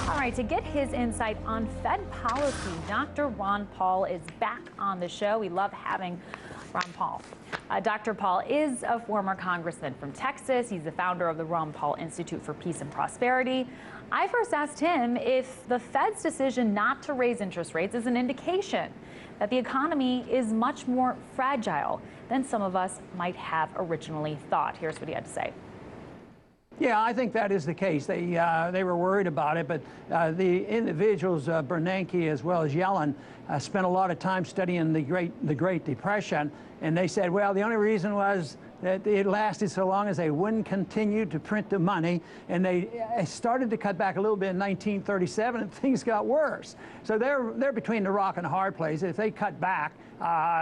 All right, to get his insight on Fed policy, Dr. Ron Paul is back on the show. We love having Ron Paul. Dr. Paul is a former congressman from Texas. He's the founder of the Ron Paul Institute for Peace and Prosperity. I first asked him if the Fed's decision not to raise interest rates is an indication that the economy is much more fragile than some of us might have originally thought. Here's what he had to say. Yeah, I think that is the case. They were worried about it, but the individuals, Bernanke as well as Yellen, spent a lot of time studying the Great Depression, and they said, well, the only reason was that it lasted so long as they wouldn't continue to print the money, and they started to cut back a little bit in 1937, and things got worse. So they're between the rock and a hard place. If they cut back,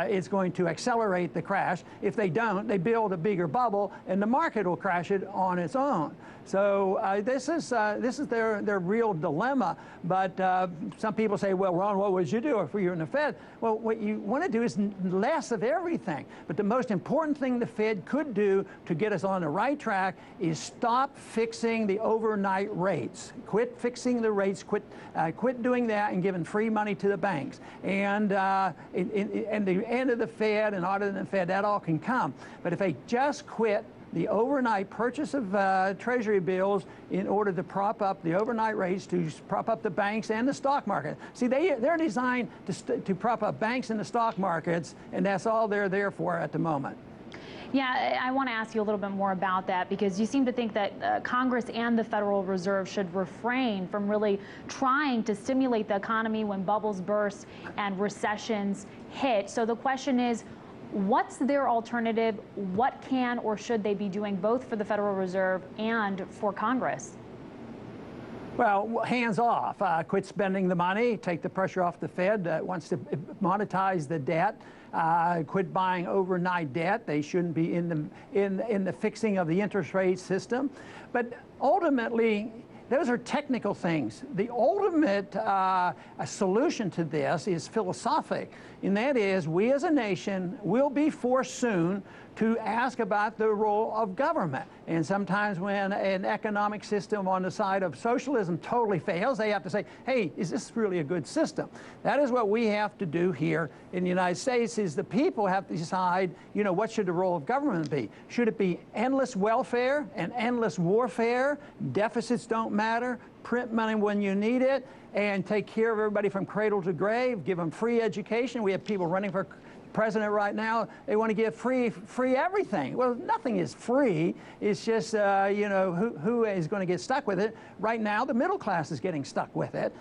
it's going to accelerate the crash. If they don't, they build a bigger bubble, and the market will crash it on its own. So this is their real dilemma. But some people say, well, Ron, what would you do if you were in the Fed? Well, what you want to do is less of everything. But the most important thing the Fed could do to get us on the right track is stop fixing the overnight rates. Quit fixing the rates. Quit doing that and giving free money to the banks. And the end of the Fed and auditing the Fed, that all can come. But if they just quit the overnight purchase of Treasury bills in order to prop up the overnight rates, to prop up the banks and the stock market. See, they're designed to prop up banks and the stock markets, and that's all they're there for at the moment. Yeah, I want to ask you a little bit more about that, because you seem to think that Congress and the Federal Reserve should refrain from really trying to stimulate the economy when bubbles burst and recessions hit. So the question is, what's their alternative? What can or should they be doing, both for the Federal Reserve and for Congress? Well, hands off. Quit spending the money. Take the pressure off the Fed that wants to monetize the debt. Quit buying overnight debt. They shouldn't be in the fixing of the interest rate system. But ultimately, those are technical things. The ultimate solution to this is philosophic, and that is, we as a nation will be forced soon to ask about the role of government. And sometimes when an economic system on the side of socialism totally fails, they have to say, hey, is this really a good system? That is what we have to do here in the United States, is the people have to decide, you know, what should the role of government be? Should it be endless welfare and endless warfare? Deficits don't matter. Print money when you need it, and take care of everybody from cradle to grave. Give them free education. We have people running for president right now. They want to give free everything. Well, nothing is free. It's just you know, who is going to get stuck with it? Right now, the middle class is getting stuck with it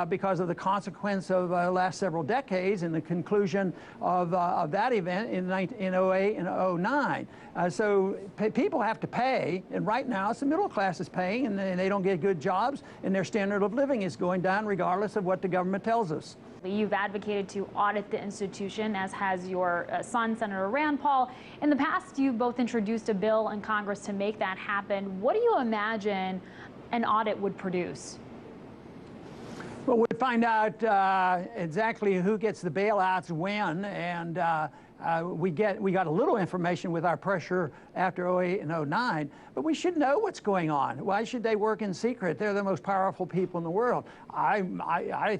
because of the consequence of the last several decades and the conclusion of that event in 08 and 09. So people have to pay, and right now it's the middle class is paying, and they don't get good jobs, and their standard of living is going down regardless of what the government tells us. You've advocated to audit the institution, as has your son, Senator Rand Paul. In the past, you both introduced a bill in Congress to make that happen. What do you imagine an audit would produce? Well, we'd find out exactly who gets the bailouts when, and we got a little information with our pressure after 08 and 09, but we should know what's going on. Why should they work in secret? They're the most powerful people in the world. I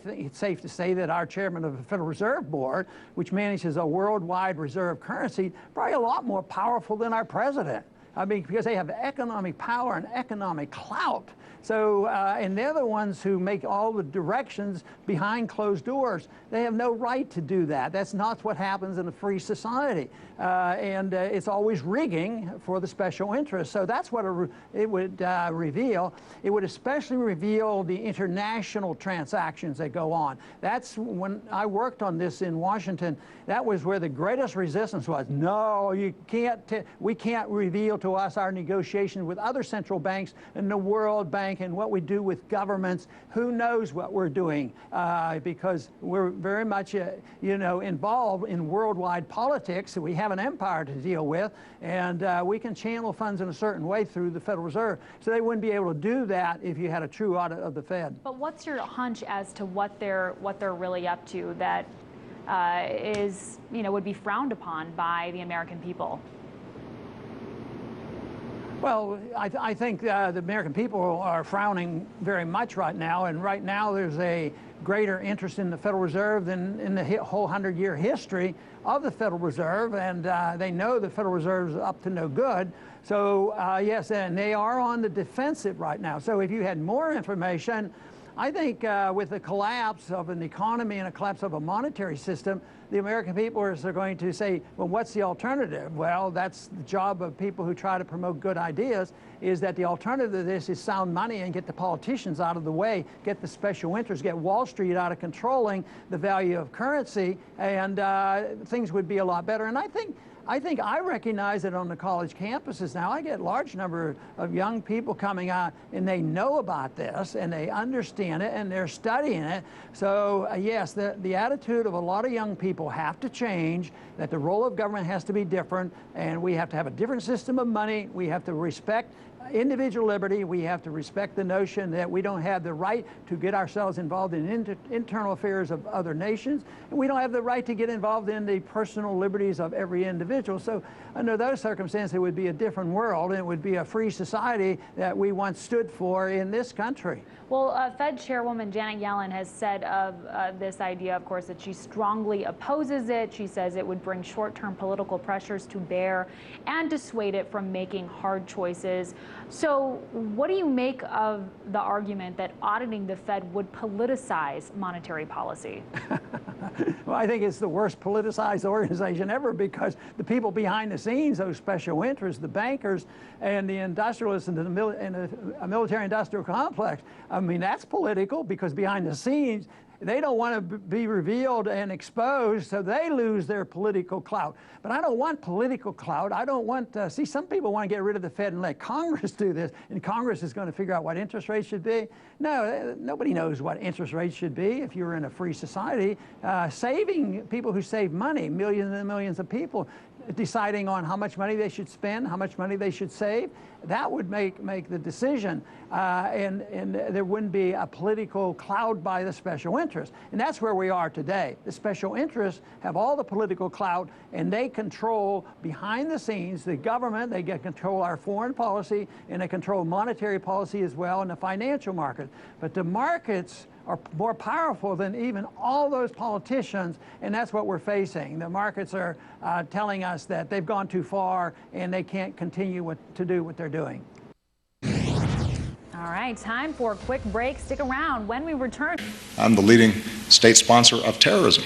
think it's safe to say that our chairman of the Federal Reserve Board, which manages a worldwide reserve currency, probably a lot more powerful than our president. I mean, because they have economic power and economic clout. So, and they're the ones who make all the directions behind closed doors. They have no right to do that. That's not what happens in a free society. And it's always rigging for the special interests. So that's what it would reveal. It would especially reveal the international transactions that go on. That's when I worked on this in Washington. That was where the greatest resistance was. No, you can't. We can't reveal to us our negotiations with other central banks and the World Bank and what we do with governments. Who knows what we're doing? Because we're very much, you know, involved in worldwide politics. We have an empire to deal with, and we can channel funds in a certain way through the Federal Reserve. So they wouldn't be able to do that if you had a true audit of the Fed. But what's your hunch as to what they're really up to that is, you know, would be frowned upon by the American people? Well, I think the American people are frowning very much right now, and right now there's a greater interest in the Federal Reserve than in the whole 100-year history of the Federal Reserve, and they know the Federal Reserve is up to no good. So yes, and they are on the defensive right now. So if you had more information, I think with the collapse of an economy and a collapse of a monetary system, the American people are going to say, well, what's the alternative? Well, that's the job of people who try to promote good ideas, is that the alternative to this is sound money and get the politicians out of the way, get the special interests, get Wall Street out of controlling the value of currency, and things would be a lot better. And I think I recognize it on the college campuses now. I get a large number of young people coming out, and they know about this, and they understand it, and they're studying it. So yes, the attitude of a lot of young people have to change, that the role of government has to be different, and we have to have a different system of money. We have to respect individual liberty. We have to respect the notion that we don't have the right to get ourselves involved in internal affairs of other nations, and we don't have the right to get involved in the personal liberties of every individual. So under those circumstances, it would be a different world, and it would be a free society that we once stood for in this country. Well, Fed Chairwoman Janet Yellen has said of this idea, of course, that she strongly opposes it. She says it would bring short-term political pressures to bear and dissuade it from making hard choices. So what do you make of the argument that auditing the Fed would politicize monetary policy? Well, I think it's the worst politicized organization ever, because the people behind the scenes, those special interests, the bankers and the industrialists and the military-industrial complex, I mean, that's political, because behind the scenes, they don't want to be revealed and exposed, so they lose their political clout. But I don't want political clout. I don't want see, some people want to get rid of the Fed and let Congress do this, and Congress is going to figure out what interest rates should be. No, nobody knows what interest rates should be if you're in a free society. Saving people who save money, millions and millions of people, deciding on how much money they should spend, how much money they should save, that would make the decision, and there wouldn't be a political cloud by the special interests. And that's where we are today. The special interests have all the political clout, and they control behind the scenes the government. They control our foreign policy, and they control monetary policy as well, and the financial market. But the markets are more powerful than even all those politicians, and that's what we're facing. The markets are telling us that they've gone too far and they can't continue to do what they're doing. All right, time for a quick break. Stick around. When we return, I'm the leading state sponsor of terrorism.